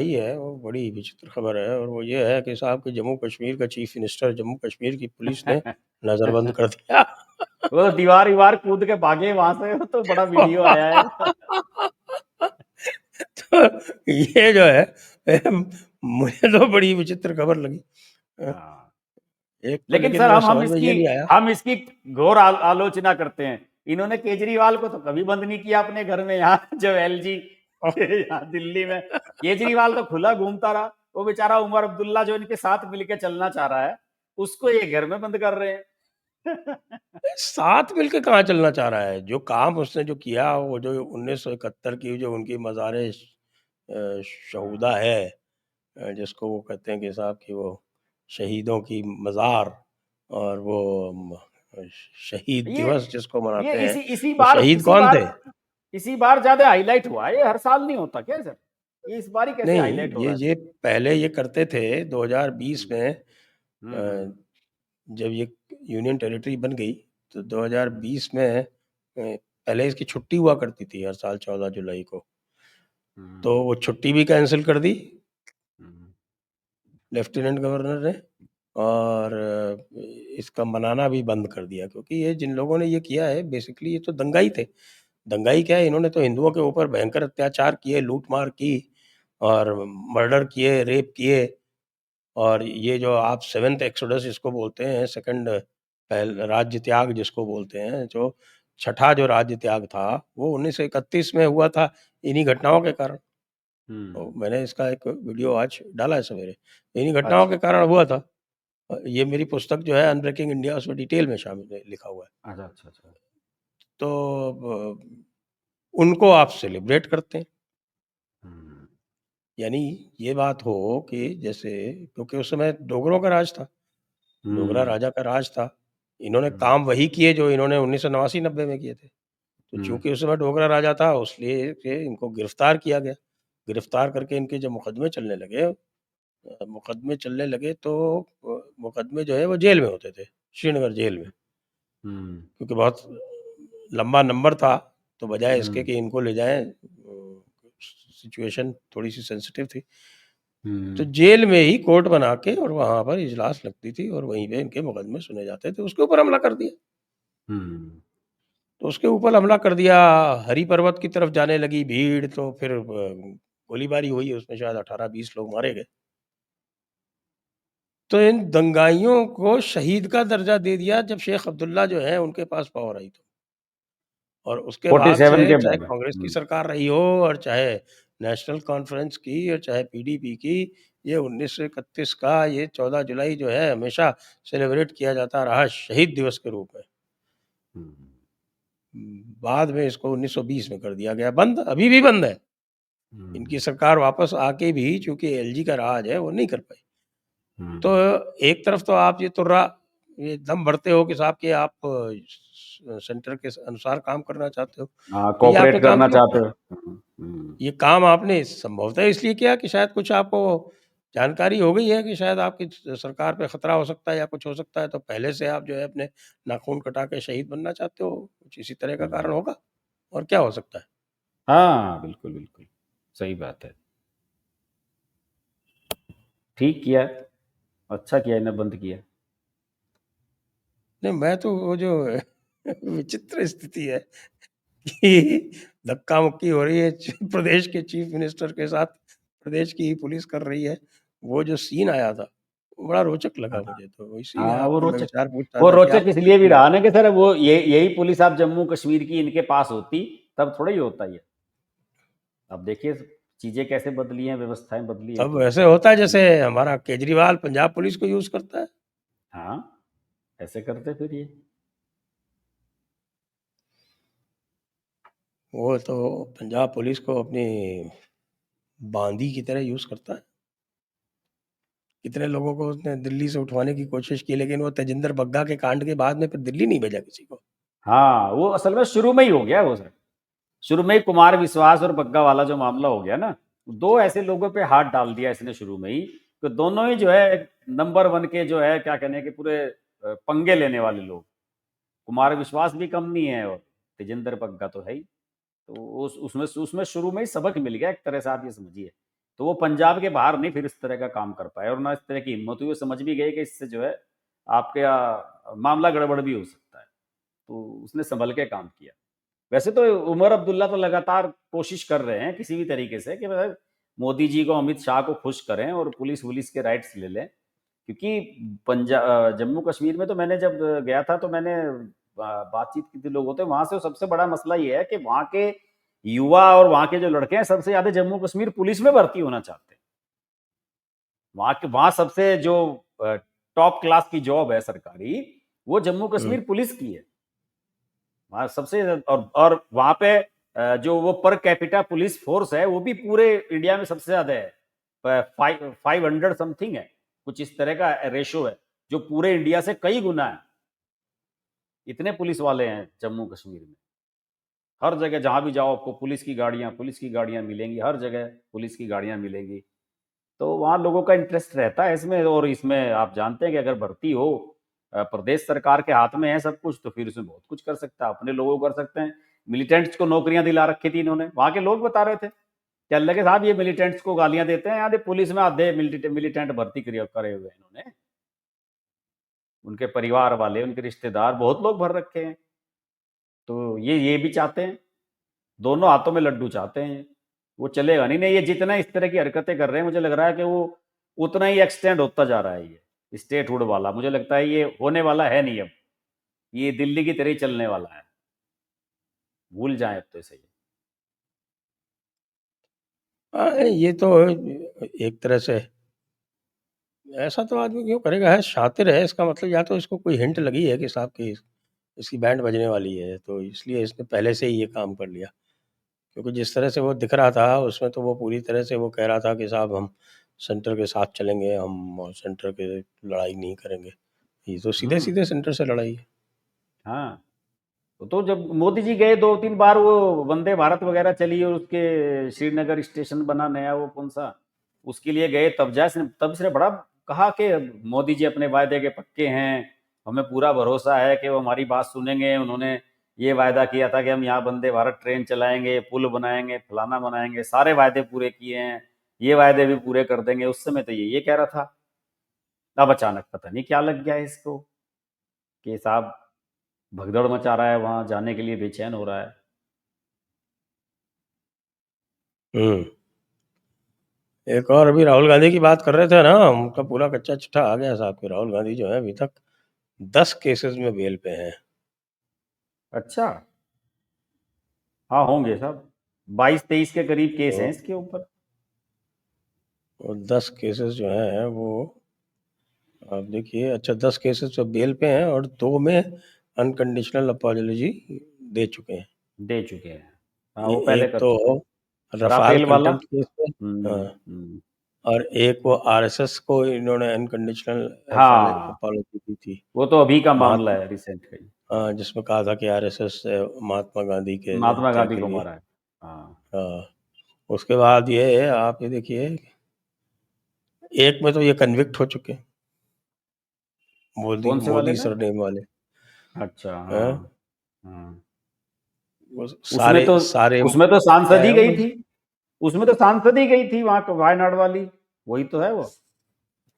आई है वो बड़ी विचित्र खबर है, और वो ये है कि साहब कि जम्मू कश्मीर का चीफ मिनिस्टर जम्मू कश्मीर की पुलिस ने नज़रबंद कर दिया। वो दीवार ही कूद के भागे वहां से, तो बड़ा वीडियो आया है। तो ये जो है मुझे तो बड़ी विचित्र खबर लगी। हाँ। एक तो लेकिन लेकिन सर वो हम समझ में ये इसकी नहीं आया। हम इसकी घोर आलोचना करते हैं। इन्होंने केजरीवाल को तो कभी बंद नहीं किया अपने घर में, यहाँ जो एलजी यहाँ दिल्ली में केजरीवाल तो खुला घूमता रहा। वो बेचारा उमर अब्दुल्ला जो इनके साथ मिलके चलना चाह रहा है, उसको ये घर में बंद कर रहे हैं। साथ मिलके कहाँ चलना चाह रहा है? जो काम उसने जो किया, वो जो 1971 की जो उनकी मज़ार शहूदा हाँ, है, जिसको वो कहते हैं कि साहब कि वो शहीदों की मज़ार, और वो शहीद ये दिवस जिसको ये मनाते हैं, इसी इसी वो बार शहीद इसी कौन बार थे? इसी बार ज्यादा हाईलाइट हुआ है। ये हर साल नहीं होता क्या सर? ये इस बार ही कैसे नहीं, हाईलाइट हो रहा है? ये पहले ये करते थे 2020 हम्म, में, हम्म, जब ये यूनियन टेरिटरी बन गई, तो हम्म, 2020 में पहले इसकी छुट्टी हुआ करती थी हर साल 14 जुलाई को, तो हम्म, वो छुट्टी भी कैंसिल कर दी हम्म, लेफ्टिनेंट गवर्नर ने, और इसका मनाना भी बंद कर दिया, क्योंकि ये जिन लोगों ने ये किया है बेसिकली ये तो दंगाई थे। दंगाई क्या है, इन्होंने तो हिंदुओं के ऊपर भयंकर अत्याचार किए, लूट-मार की और मर्डर किए, रेप किए। और ये जो आप सेवेंथ एक्सोडस इसको बोलते हैं, सेकंड पहल राज्य त्याग जिसको बोलते हैं, जो छठा जो राज्य त्याग था, वो 1931 में हुआ था इन्हीं घटनाओं के कारण। तो हम्म। मैंने इसका एक वीडियो आज डाला है सवेरे, इन्हीं घटनाओं के अच्छा, कारण हुआ था। ये मेरी पुस्तक जो है अनब्रेकिंग इंडिया, उसमें डिटेल में शामिल है, लिखा हुआ है। अच्छा, अच्छा, अच्छा। तो उनको आप सेलिब्रेट करते हैं। हम्म, यानी ये बात हो कि जैसे, क्योंकि उस समय डोगरों का राज था, डोगरा हम्म, राजा का राज था। इन्होंने हम्म, काम वही किए जो इन्होंने 1989-90 में किए थे। तो हम्म, चूँकि उस समय डोगरा राजा था, इसलिए कि इनको गिरफ्तार किया गया। गिरफ्तार करके इनके जब मुकदमे चलने लगे तो मुकदमे जो है वो जेल में होते थे, श्रीनगर जेल में। हम्म, क्योंकि बहुत लंबा नंबर था, तो बजाय इसके हम्म, कि इनको ले जाएँ, सिचुएशन थोड़ी-सी सेंसिटिव थी। तो हम्म, जेल में ही कोर्ट बना के और वहाँ पर इजलास लगती थी और वहीं पे इनके मुकदमे सुने जाते थे। उसके ऊपर हमला कर दिया। हम्म। तो उसके ऊपर हमला कर दिया, हरी पर्वत की तरफ जाने लगी भीड़, तो फिर गोलीबारी हुई, उसमें शायद 18-20 लोग मारे गए। तो इन दंगाइयों को शहीद का दर्जा दे दिया जब शेख अब्दुल्ला जो है उनके पास पावर आई तो। और उसके बाद 47 से के चाहे बाद। कांग्रेस की सरकार रही हो और चाहे नेशनल कॉन्फ्रेंस की और चाहे पीडीपी की, ये 1931 का ये 14 जुलाई जो है हमेशा सेलिब्रेट किया जाता रहा शहीद दिवस के रूप में। हम्म, बाद में इसको 1920 में कर दिया गया बंद, अभी भी बंद है। इनकी हम्म, सरकार वापस आके भी चूँकि एलजी का राज है, वो नहीं कर पाई। तो हम्म। एक तरफ तो आप ये दम भरते हो कि साहब कि आप सेंटर के अनुसार काम करना चाहते हो। हाँ, तो ये आपने कोऑपरेट काम करना क्यों चाहते किया? हो। ये काम आपने संभवतः इसलिए किया कि शायद कुछ आपको जानकारी हो गई है कि शायद आपकी सरकार पे खतरा हो सकता है या कुछ हो सकता है, तो पहले से आप जो है अपने नाखून कटा के शहीद बनना चाहते हो, कुछ इसी तरह का कारण हम्म। होगा। और क्या हो सकता है? हाँ, बिल्कुल, बिल्कुल। सही बात है। ठीक किया, अच्छा किया इन्हें बंद किया। नहीं, मैं तो वो जो विचित्र स्थिति है कि धक्का-मुक्की हो रही है प्रदेश के चीफ मिनिस्टर के साथ, प्रदेश की ही पुलिस कर रही है। वो जो सीन आया था, वो बड़ा रोचक लगा हाँ, मुझे, तो इसीलिए हाँ, आपसे मैं विचार पूछना वो था कि रोचक आपको इसलिए भी कैसी रहा लगी? ना कि सर वो ये यही पुलिस आप जम्मू कश्मीर की इनके पास होती, तब थोड़ा ही होता ये। अब देखिए चीजें कैसे बदली हैं, व्यवस्थाएं बदली हैं तब तो। ऐसे होता है जैसे हमारा केजरीवाल पंजाब पुलिस को यूज़ करता है। हाँ, ऐसे करते फिर ये। वो तो पंजाब पुलिस को अपनी बांदी की तरह यूज़ करता है। कितने लोगों को उसने दिल्ली से उठवाने की कोशिश की, लेकिन वो तेजिंदर बग्गा के कांड के बाद में फिर दिल्ली नहीं भेजा किसी को। हाँ, वो असल में शुरू में ही हो गया वो सर। शुरू में ही कुमार विश्वास और बग्गा वाला जो मामला हो गया ना, दो ऐसे लोगों पे हाथ डाल दिया इसने शुरू में ही, तो दोनों ही जो है नंबर वन के जो है क्या कहने के पूरे पंगे लेने वाले लोग। कुमार विश्वास भी कम नहीं है और तेजिंदर बग्गा तो है ही। तो उसमें उसमें शुरू में ही सबक मिल गया एक तरह से, आप ये समझिए। तो वो पंजाब के बाहर नहीं फिर इस तरह का काम कर पाए, और ना इस तरह की हिम्मत हुई। वो समझ भी गए कि इससे जो है आपके मामला गड़बड़ भी हो सकता है, तो उसने संभल के काम किया। वैसे तो उमर अब्दुल्ला तो लगातार कोशिश कर रहे हैं किसी भी तरीके से कि मतलब मोदी जी को, अमित शाह को खुश करें और पुलिस वुलिस के राइट्स ले लें, क्योंकि जम्मू कश्मीर में तो मैंने जब गया था तो मैंने बातचीत की थी लोगों से, वहां से सबसे बड़ा मसला ये है कि वहां के युवा और वहां के जो लड़के हैं सबसे ज्यादा जम्मू कश्मीर पुलिस में भर्ती होना चाहते हैं। वहां सबसे जो टॉप क्लास की जॉब है सरकारी, वो जम्मू कश्मीर पुलिस की है। वहां सबसे, और वहां पे जो वो पर कैपिटा पुलिस फोर्स है वो भी पूरे इंडिया में सबसे ज्यादा है, 500 समथिंग है, कुछ इस तरह का रेशो है, जो पूरे इंडिया से कई गुना है। इतने पुलिस वाले हैं जम्मू कश्मीर में। हर जगह जहां भी जाओ आपको पुलिस की गाड़ियां मिलेंगी, हर जगह पुलिस की गाड़ियां मिलेंगी। तो वहाँ लोगों का इंटरेस्ट रहता है इसमें, और इसमें आप जानते हैं कि अगर भर्ती हो, प्रदेश सरकार के हाथ में है सब कुछ, तो फिर उसमें बहुत कुछ कर सकता है, अपने लोगों को कर सकते हैं। मिलिटेंट्स को नौकरियां दिला रखी थी इन्होंने, वहां के लोग बता रहे थे कि अल्लाह के साहब ये मिलिटेंट्स को गालियां देते हैं, यहाँ पुलिस में आधे मिलिटेंट भर्ती करे हुए हैं इन्होंने। उनके परिवार वाले, उनके रिश्तेदार, बहुत लोग भर रखे हैं। तो ये भी चाहते हैं, दोनों हाथों में लड्डू चाहते हैं। वो चलेगा नहीं। नहीं, ये जितना इस तरह की हरकतें कर रहे हैं, मुझे लग रहा है कि वो उतना ही एक्सटेंड होता जा रहा है। ये स्टेटहुड वाला मुझे लगता है ये होने वाला है नहीं अब, ये दिल्ली की तरह ही चलने वाला है। भूल जाए अब तो इसे। ये तो एक तरह से ऐसा तो आदमी क्यों करेगा, है शातिर है, इसका मतलब या तो इसको कोई हिंट लगी है कि साहब की इसकी बैंड बजने वाली है, तो इसलिए इसने पहले से ही ये काम कर लिया। क्योंकि जिस तरह से वो दिख रहा था उसमें, तो वो पूरी तरह से वो कह रहा था कि साहब हम सेंटर के साथ चलेंगे, हम और सेंटर के लड़ाई नहीं करेंगे। ये तो सीधे-सीधे सेंटर से लड़ाई है। हाँ, तो जब मोदी जी गए 2-3 बार, वो वंदे भारत वगैरह चली और उसके श्रीनगर स्टेशन बना नया, वो कौन सा, उसके लिए गए, तब से बड़ा कहा कि मोदी जी अपने वायदे के पक्के हैं, हमें पूरा भरोसा है कि वो हमारी बात सुनेंगे। उन्होंने ये वायदा किया था कि हम यहाँ वंदे भारत ट्रेन चलाएंगे, पुल बनाएंगे, फलाना बनाएंगे, सारे वायदे पूरे किए हैं, ये वायदे भी पूरे कर देंगे। उस समय तो ये कह रहा था। अब अचानक पता नहीं क्या लग गया है इसको कि साहब भगदड़ मचा रहा है, वहां जाने के लिए बेचैन हो रहा है। हुँ। एक और अभी राहुल गांधी की बात कर रहे थे ना, उनका पूरा कच्चा चिट्ठा आ गया साहब कि राहुल गांधी जो है अभी तक 10 केसेस में बेल पे हैं। अच्छा, हाँ होंगे साहब, 22-23 के करीब केस तो हैं इसके ऊपर। और 10 केसेस जो हैं वो आप देखिए, अच्छा 10 केसेस तो बेल पे हैं और 2 में अनकंडीशनल अपॉलॉजी दे चुके हैं। दे चुके हैं। हाँ, ये वो पहले एक कर तो चुके हैं। रफाल राफेल वाला। कंटेम्प्ट केस पे, हाँ, हम्म। और एक वो आरएसएस को इन्होंने अनकंडीशनल हाँ, अपॉलॉजी दी थी। वो तो अभी का मामला महात्मा है, रिसेंट का ही। जिसमें कहा था कि आरएसएस महात्मा गांधी के महात्मा हत्या गांधी के को लिए, मारा है। हाँ। हाँ, उसके बाद ये आप ये देखिए, एक में तो ये कन्विक्ट हो चुके हैं, मोदी कौन से वाले मोदी में? सरनेम वाले। अच्छा, हैं? हाँ। हाँ, वो उसमें सारे तो सारे उसमें तो क्या सांसद ही है गई वो, थी। उसमें तो सांसद ही गई थी, वहां वायनाड वाली, वही तो है वो।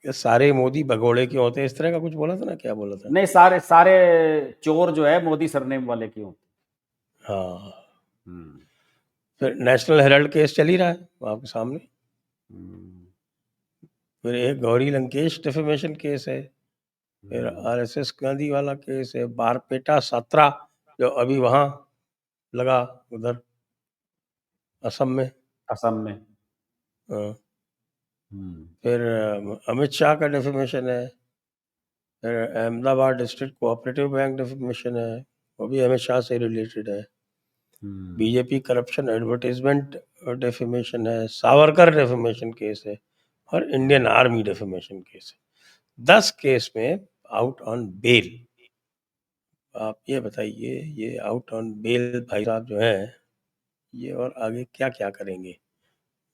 ये सारे मोदी भगोड़े क्यों होते हैं, इस तरह का कुछ बोला था ना, क्या बोला था? नहीं, सारे सारे चोर जो है मोदी सरनेम वाले क्यों? हाँ, हम्म। फिर नेशनल हेराल्ड केस चल ही रहा है आपके सामने। हम्म। फिर एक गौरी लंकेश डिफेमेशन केस है, फिर हम्म। आरएसएस गांधी वाला केस है, बारपेटा सत्रा जो अभी वहाँ लगा उधर असम में। असम में। हाँ, हम्म। फिर अमित शाह का डिफेमेशन है, फिर Ahmedabad district cooperative bank defamation है, वो भी अमित शाह से रिलेटेड है। हम्म। बीजेपी करप्शन एडवर्टाइजमेंट डेफेमेशन है, सावरकर डेफेमेशन केस है, और इंडियन आर्मी डेफेमेशन केस है। 10 केस में आउट ऑन बेल। आप ये बताइए, ये आउट ऑन बेल भाई साहब जो हैं, ये और आगे क्या क्या करेंगे,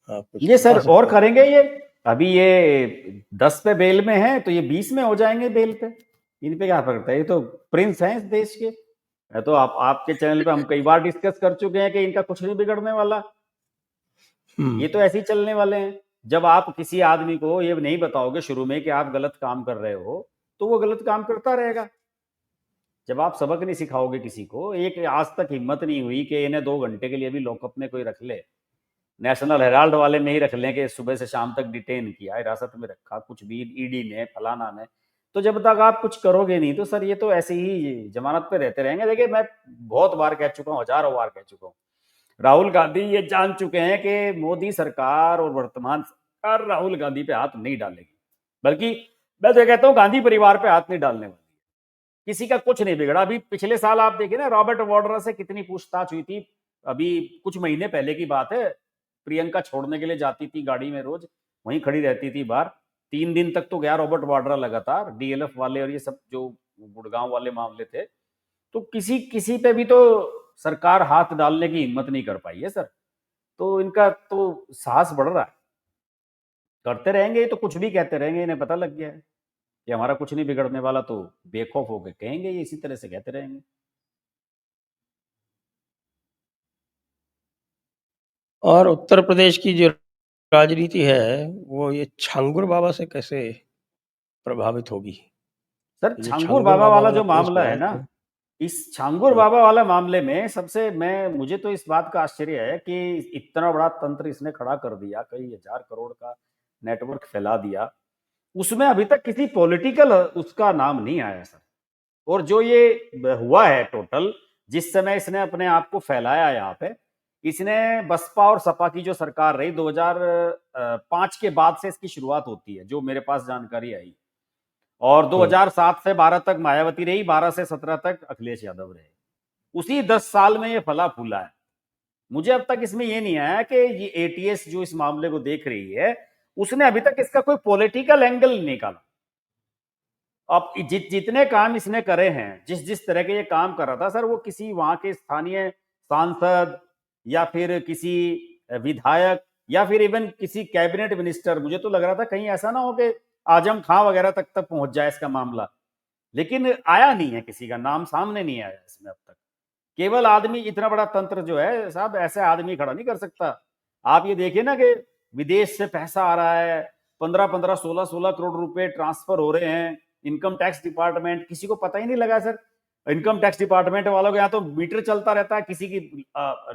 आप कुछ ये सर बता और सकते हैं? करेंगे ये। अभी ये 10 पे बेल में है, तो ये 20 में हो जाएंगे बेल पे। इन पे क्या फर्क पड़ता है, ये तो प्रिंस हैं इस देश के। है तो आपके चैनल पे हम कई बार डिस्कस कर चुके हैं कि इनका कुछ नहीं बिगड़ने वाला, हम्म। ये तो ऐसे ही चलने वाले हैं। जब आप किसी आदमी को ये नहीं बताओगे शुरू में कि आप गलत काम कर रहे हो, तो वो गलत काम करता रहेगा। जब आप सबक नहीं सिखाओगे किसी को, एक आज तक हिम्मत नहीं हुई कि इन्हें 2 घंटे के लिए भी लॉकअप में कोई रख ले। नेशनल हेराल्ड वाले में ही रख लें कि सुबह से शाम तक डिटेन किया, हिरासत में रखा, कुछ भी ईडी ने, फलाना ने। तो जब तक आप कुछ करोगे नहीं, तो सर ये तो ऐसे ही जमानत पे रहते रहेंगे। देखिए, मैं बहुत बार कह चुका हूँ, हज़ारों बार कह चुका हूँ। राहुल गांधी ये जान चुके हैं कि मोदी सरकार और वर्तमान सरकार राहुल गांधी पे हाथ नहीं डालेगी। बल्कि मैं तो कहता हूँ गांधी परिवार पे हाथ नहीं डालने वाली। किसी का कुछ नहीं बिगड़ा। अभी पिछले साल आप देखिए ना, रॉबर्ट वाड्रा से कितनी पूछताछ हुई थी। अभी कुछ महीने पहले की बात है। प्रियंका छोड़ने के लिए जाती थी गाड़ी में, रोज वहीं खड़ी रहती थी बाहर। 3 दिन तक तो गया रॉबर्ट वाड्रा लगातार, डीएलएफ वाले और ये सब जो गुड़गांव वाले मामले थे। तो किसी किसी पे भी तो सरकार हाथ डालने की हिम्मत नहीं कर पाई है सर। तो इनका तो साहस बढ़ रहा है। करते रहेंगे तो कुछ भी कहते रहेंगे, इन्हें पता लग गया है कि हमारा कुछ नहीं बिगड़ने वाला, तो बेखौफ होकर कहेंगे, ये इसी तरह से कहते रहेंगे। और उत्तर प्रदेश की जो राजनीति है, वो ये छांगुर बाबा से कैसे प्रभावित होगी? सर, ये छांगुर छांगुर बाबा बाबा वाला वाला जो केस मामला जो है है ना, तो इस छांगुर हाँ, बाबा वाला मामले में सबसे मैं मुझे तो इस बात का आश्चर्य है कि इतना बड़ा तंत्र इसने खड़ा कर दिया, कई हजार करोड़ का नेटवर्क फैला दिया, उसमें अभी तक किसी पॉलिटिकल उसका नाम नहीं आया सर। और जो ये हुआ है टोटल, जिस समय इसने अपने आप को फैलाया यहाँ पे, इसने बसपा और सपा की जो सरकार रही 2005 के बाद से इसकी शुरुआत होती है, जो मेरे पास जानकारी आई। और हुँ। 2007 से 12 तक मायावती रही, 12 से 17 तक अखिलेश यादव रहे। उसी 10 साल में ये फला फूला है। मुझे अब तक इसमें ये नहीं आया कि ये एटीएस जो इस मामले को देख रही है, उसने अभी तक इसका कोई पॉलिटिकल एंगल नहीं निकाला। अब जितने काम इसने करे हैं, जिस जिस तरह के ये काम कर रहा था सर, वो किसी वहां के स्थानीय सांसद या फिर किसी विधायक या फिर इवन किसी कैबिनेट मिनिस्टर, मुझे तो लग रहा था कहीं ऐसा ना हो कि आजम खां वगैरह तक तक पहुंच जाए इसका मामला। लेकिन आया नहीं है, किसी का नाम सामने नहीं आया इसमें अब तक। केवल आदमी, इतना बड़ा तंत्र जो है साहब, ऐसे आदमी खड़ा नहीं कर सकता। आप ये देखिए ना कि विदेश से पैसा आ रहा है, 15-15, 16-16 करोड़ रुपए ट्रांसफर हो रहे हैं। इनकम टैक्स डिपार्टमेंट, किसी को पता ही नहीं लगा सर। इनकम टैक्स डिपार्टमेंट वालों के यहाँ तो मीटर चलता रहता है, किसी की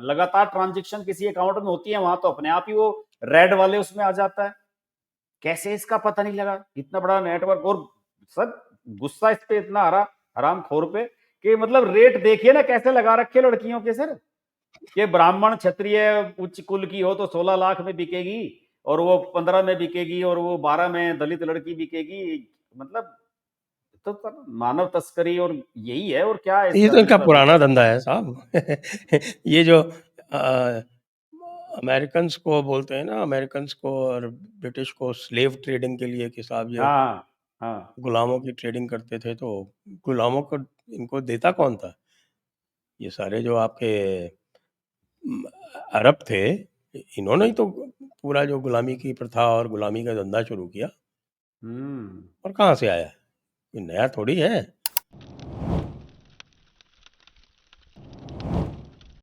लगातार ट्रांजेक्शन किसी अकाउंट में होती है, वहां तो अपने आप ही वो रेड वाले उसमें आ जाता है। कैसे इसका पता नहीं लगा? इतना बड़ा नेटवर्क। और सर, गुस्सा इस पे इतना आ रहा, हरामखोर पे, कि मतलब रेट देखिए ना कैसे लगा रखे लड़कियों के सर, कि ब्राह्मण क्षत्रिय उच्च कुल की हो तो 16 लाख में बिकेगी, और वो 15 में बिकेगी, और वो 12 में दलित लड़की बिकेगी। मतलब तो सर मानव तस्करी और यही है, और क्या है ये इसका तो इनका मतलब? पुराना धंधा है साहब। ये जो अमेरिकन्स को बोलते हैं ना, अमेरिकन्स को और ब्रिटिश को स्लेव ट्रेडिंग के लिए कि साहब ये हाँ, हाँ। गुलामों की ट्रेडिंग करते थे, तो गुलामों को इनको देता कौन था? ये सारे जो आपके उम, अरब थे, इन्होंने ही तो पूरा जो गुलामी की प्रथा और गुलामी का धंधा शुरू किया। हम्म। और कहाँ से आया? कोई नया थोड़ी है।